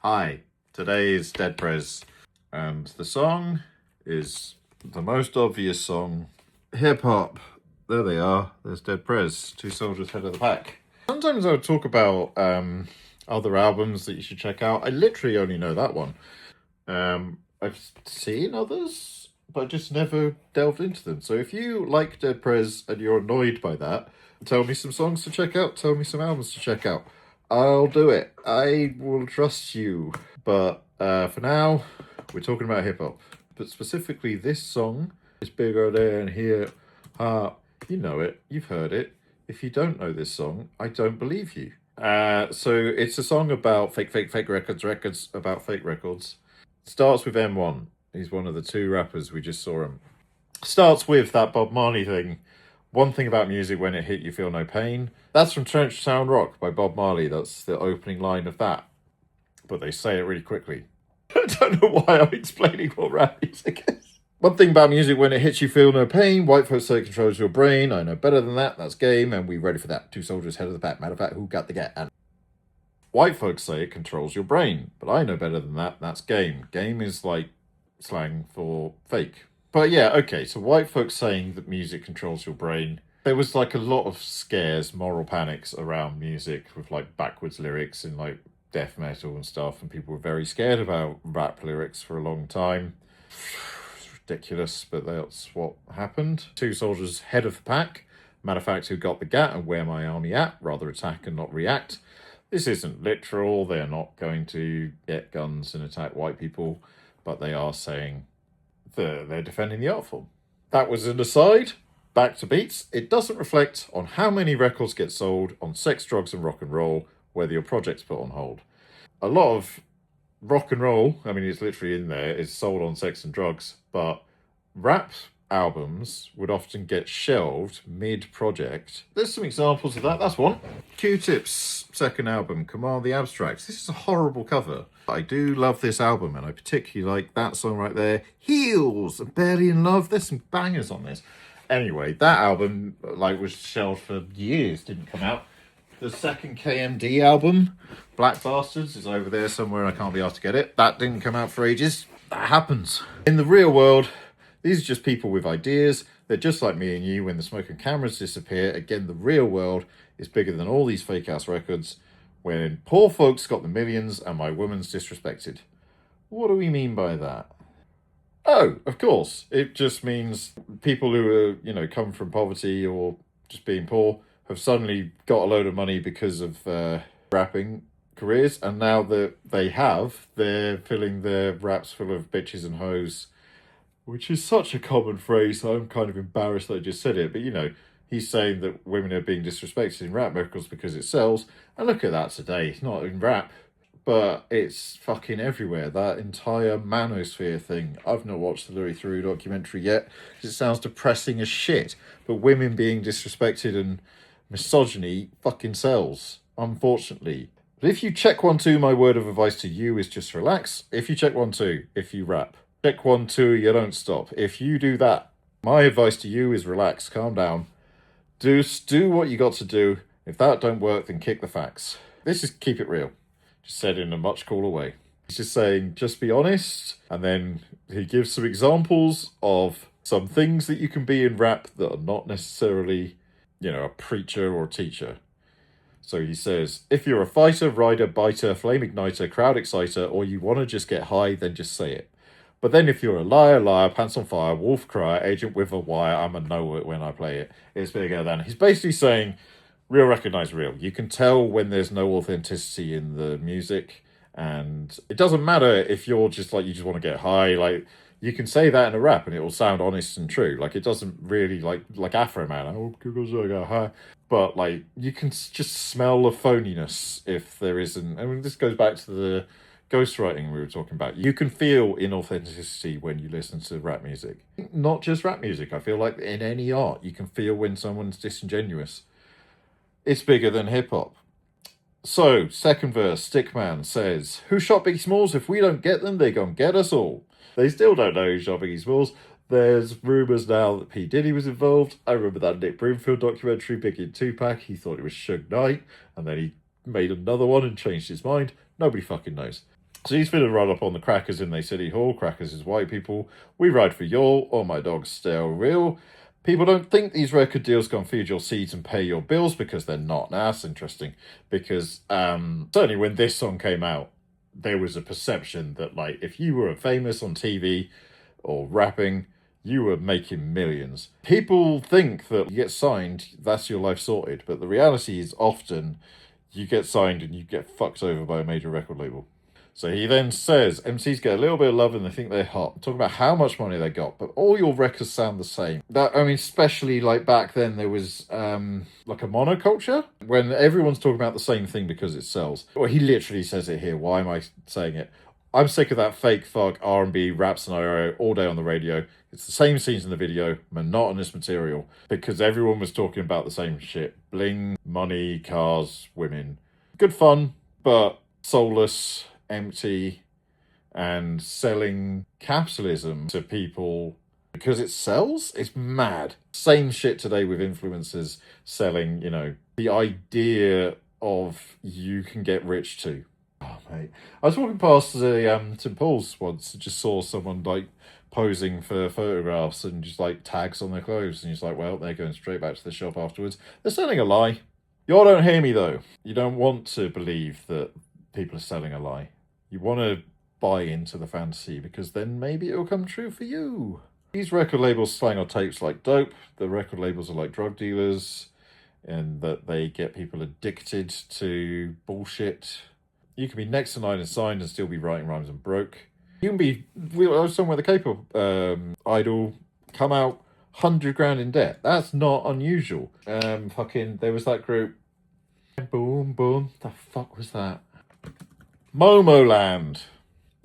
Hi, today is Dead Prez, and the song is the most obvious song. Hip hop. There they are. There's Dead Prez, two soldiers head of the pack. Sometimes I would talk about other albums that you should check out. I literally only know that one. I've seen others, but just never delved into them. So if you like Dead Prez and you're annoyed by that, tell me some songs to check out, tell me some albums to check out. I'll do it. I will trust you. But for now, we're talking about hip hop. But specifically, this song is bigger than here. You know it. You've heard it. If you don't know this song, I don't believe you. So it's a song about fake records about fake records. Starts with M1. He's one of the two rappers we just saw him. Starts with that Bob Marley thing. One thing about music, when it hit you feel no pain. That's from Trench Town Rock by Bob Marley. That's the opening line of that. But they say it really quickly. I don't know why I'm explaining what rap music is. One thing about music, when it hits you feel no pain. White folks say it controls your brain. I know better than that. That's game, and we ready for that. Two soldiers head of the pack. Matter of fact, who got the get? And white folks say it controls your brain, but I know better than that. That's game. Game is like slang for fake. But yeah, okay, so white folks saying that music controls your brain. There was like a lot of scares, moral panics around music with like backwards lyrics and like death metal and stuff, and people were very scared about rap lyrics for a long time. It's ridiculous, but that's what happened. Two soldiers head of the pack. Matter of fact, who got the gat and where my army at? Rather attack and not react. This isn't literal. They're not going to get guns and attack white people, but they are saying they're defending the art form. That was an aside. Back to beats. It doesn't reflect on how many records get sold on sex, drugs, and rock and roll, whether your project's put on hold. A lot of rock and roll, I mean, it's literally in there, is sold on sex and drugs, but rap albums would often get shelved mid-project. There's some examples of that. That's one. Q-Tip's second album, Command the Abstracts. This is a horrible cover. I do love this album, and I particularly like that song right there. Heels and Barely in Love. There's some bangers on this. Anyway, that album was shelved for years, didn't come out. The second KMD album, Black Bastards, is over there somewhere. I can't be asked to get it. That didn't come out for ages. That happens. In the real world, these are just people with ideas. They're just like me and you. When the smoke and cameras disappear, again, the real world is bigger than all these fake-ass records. When poor folks got the millions and my woman's disrespected. What do we mean by that? Oh, of course. It just means people who are, come from poverty or just being poor have suddenly got a load of money because of rapping careers. And now that they're filling their raps full of bitches and hoes, which is such a common phrase. I'm kind of embarrassed that I just said it. But, he's saying that women are being disrespected in rap records because it sells. And look at that today. Not in rap, but it's fucking everywhere. That entire manosphere thing. I've not watched the Louis Theroux documentary yet because it sounds depressing as shit. But women being disrespected and misogyny fucking sells, unfortunately. But if you check 1, 2, my word of advice to you is just relax. If you check 1, 2, if you rap. Check 1, 2, you don't stop. If you do that, my advice to you is relax, calm down. Do what you got to do. If that don't work, then kick the facts. This is keep it real. Just said in a much cooler way. He's just saying, just be honest. And then he gives some examples of some things that you can be in rap that are not necessarily, a preacher or a teacher. So he says, if you're a fighter, rider, biter, flame igniter, crowd exciter, or you want to just get high, then just say it. But then if you're a liar, pants on fire, wolf cry, agent with a wire, I'ma know it when I play it. It's bigger than. He's basically saying, real recognize real. You can tell when there's no authenticity in the music. And it doesn't matter if you're just you just want to get high. You can say that in a rap and it will sound honest and true. It doesn't really like Afro Man. Oh, because I got high. But you can just smell the phoniness if there isn't. I mean, this goes back to the ghostwriting we were talking about. You can feel inauthenticity when you listen to rap music. Not just rap music. I feel like in any art, you can feel when someone's disingenuous. It's bigger than hip-hop. So, second verse, Stickman says, who shot Biggie Smalls? If we don't get them, they gon' get us all. They still don't know who shot Biggie Smalls. There's rumours now that P. Diddy was involved. I remember that Nick Broomfield documentary, Biggie and Tupac. He thought it was Suge Knight, and then he made another one and changed his mind. Nobody fucking knows. So he's finna run up on the crackers in their city hall. Crackers is white people. We ride for y'all. All my dogs still real. People don't think these record deals can feed your seeds and pay your bills because they're not. Now that's interesting because certainly when this song came out, there was a perception that like if you were famous on TV or rapping, you were making millions. People think that you get signed, that's your life sorted, but the reality is often you get signed and you get fucked over by a major record label. So he then says, MCs get a little bit of love and they think they're hot. Talk about how much money they got, but all your records sound the same. That, I mean, especially like back then, there was like a monoculture when everyone's talking about the same thing because it sells. Well, he literally says it here. Why am I saying it? I'm sick of that fake fuck R&B rap scenario all day on the radio. It's the same scenes in the video, monotonous material, because everyone was talking about the same shit. Bling, money, cars, women. Good fun, but soulless, empty, and selling capitalism to people because it sells. It's mad. Same shit today with influencers selling, you know, the idea of you can get rich too. Oh, mate. I was walking past the St. Paul's once and just saw someone like posing for photographs and just like tags on their clothes, and he's like, well, they're going straight back to the shop afterwards. They're selling a lie. Y'all don't hear me though. You don't want to believe that people are selling a lie. You want to buy into the fantasy because then maybe it'll come true for you. These record labels slang on tapes like dope. The record labels are like drug dealers in that they get people addicted to bullshit. You can be next to 9 and signed and still be writing rhymes and broke. You can be, I was somewhere the K-pop idol come out 100 grand in debt. That's not unusual. There was that group. Boom, boom. The fuck was that? Momoland.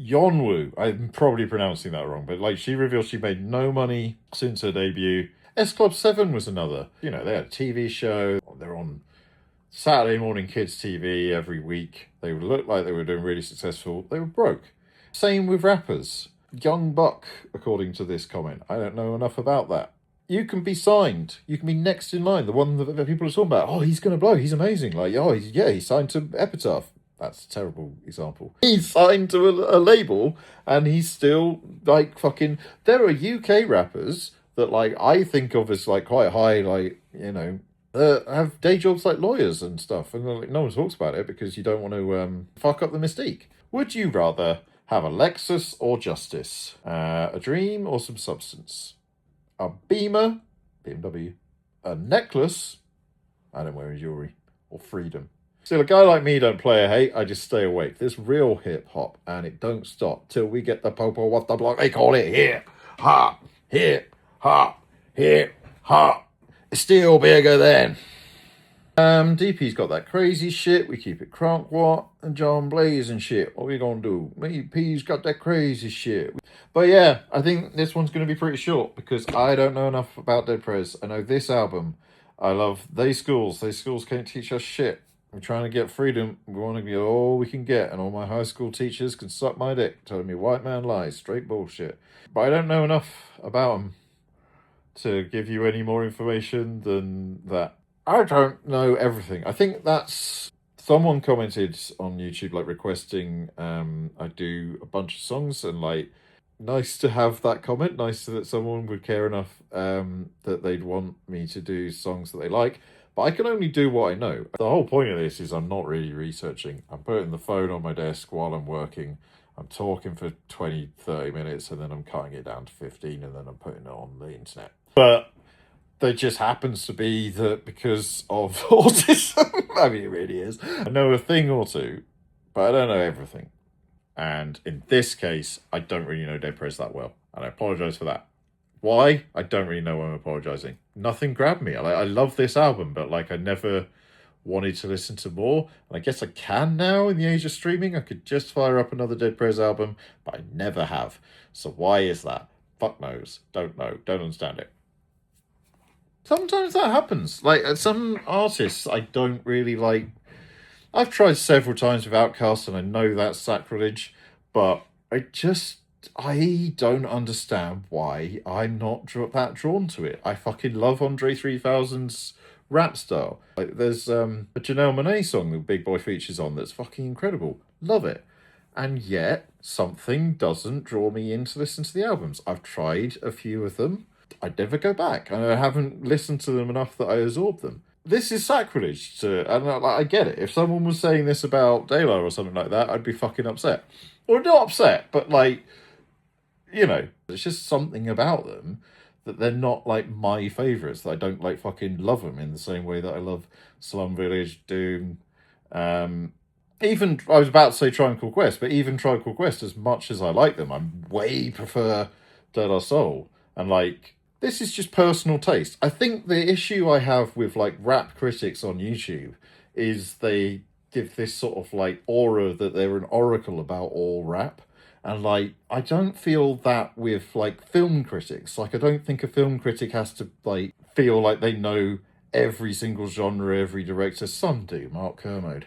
Yeonwoo. I'm probably pronouncing that wrong, but like she revealed she made no money since her debut. S Club 7 was another. You know, they had a TV show. They're on Saturday morning kids TV every week. They looked like they were doing really successful. They were broke. Same with rappers. Young Buck, according to this comment. I don't know enough about that. You can be signed. You can be next in line. The one that people are talking about. Oh, he's going to blow. He's amazing. Like, oh, he's signed to Epitaph. That's a terrible example. He's signed to a label and he's still like fucking... There are UK rappers that like I think of as like quite high, like, you know, have day jobs like lawyers and stuff. And like, no one talks about it because you don't want to fuck up the mystique. Would you rather have a Lexus or justice? A dream or some substance? A Beamer, BMW, a necklace, I don't wear jewellery, or freedom. Still, a guy like me don't play a hate, I just stay awake. There's real hip-hop, and it don't stop till we get the popo what the block they call it hip-hop, hip-hop, hip-hop. It's still bigger than. DP's got that crazy shit, we keep it crunk what, and John Blaze and shit. What we gonna do? P's got that crazy shit. But yeah, I think this one's gonna be pretty short because I don't know enough about Dead Prez. I know this album. I love They Schools. They Schools can't teach us shit. We're trying to get freedom. We want to get all we can get, and all my high school teachers can suck my dick, telling me white man lies, straight bullshit. But I don't know enough about them to give you any more information than that. I don't know everything. I think that's... Someone commented on YouTube, like, requesting I do a bunch of songs, and, like, nice to have that comment. Nice that someone would care enough that they'd want me to do songs that they like. But I can only do what I know. The whole point of this is I'm not really researching. I'm putting the phone on my desk while I'm working. I'm talking for 20, 30 minutes, and then I'm cutting it down to 15, and then I'm putting it on the internet. But there just happens to be that because of autism, I mean, it really is. I know a thing or two, but I don't know everything. And in this case, I don't really know Dead Prez that well. And I apologise for that. Why? I don't really know why I'm apologising. Nothing grabbed me. I love this album, but like I never wanted to listen to more. And I guess I can now in the age of streaming. I could just fire up another Dead Prez album, but I never have. So why is that? Fuck knows. Don't know. Don't understand it. Sometimes that happens. Like some artists I don't really like. I've tried several times with Outkast and I know that's sacrilege, but I don't understand why I'm not that drawn to it. I fucking love Andre 3000's rap style. Like there's a Janelle Monáe song that Big Boy features on that's fucking incredible. Love it. and yet something doesn't draw me in to listen to the albums. I've tried a few of them. I'd never go back, and I haven't listened to them enough that I absorb them. This is sacrilege and I get it. If someone was saying this about Daylight or something like that, I'd be fucking upset. Or not upset, but like, you know, there's just something about them that they're not like my favourites, that I don't like fucking love them in the same way that I love Slum Village, Doom, even, I was about to say Tribe Called Quest, but even Tribe Called Quest, as much as I like them, I way prefer De La Soul. And like, this is just personal taste. I think the issue I have with like rap critics on YouTube is they give this sort of like aura that they're an oracle about all rap. And like, I don't feel that with like film critics. Like, I don't think a film critic has to like feel like they know every single genre, every director. Some do, Mark Kermode.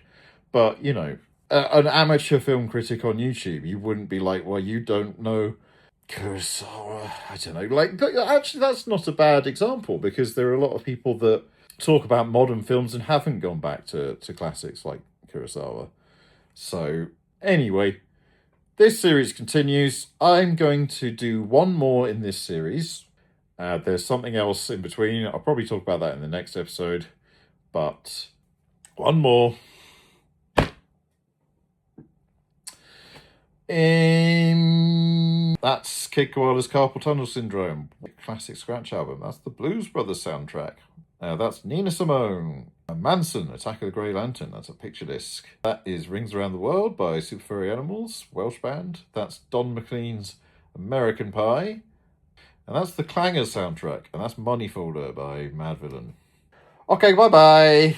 But, you know, an amateur film critic on YouTube, you wouldn't be like, well, you don't know Kurosawa. I don't know. Like, but actually, that's not a bad example, because there are a lot of people that talk about modern films and haven't gone back to classics like Kurosawa. So, anyway, this series continues. I'm going to do one more in this series. There's something else in between. I'll probably talk about that in the next episode. But one more. That's Kid Koala's Carpal Tunnel Syndrome. Classic scratch album. That's the Blues Brothers soundtrack. That's Nina Simone. Manson, Attack of the Grey Lantern. That's a picture disc. That is Rings Around the World by Super Furry Animals, Welsh band. That's Don McLean's American Pie. And that's the Clangers soundtrack. And that's Money Folder by Mad Villain. Okay, bye-bye.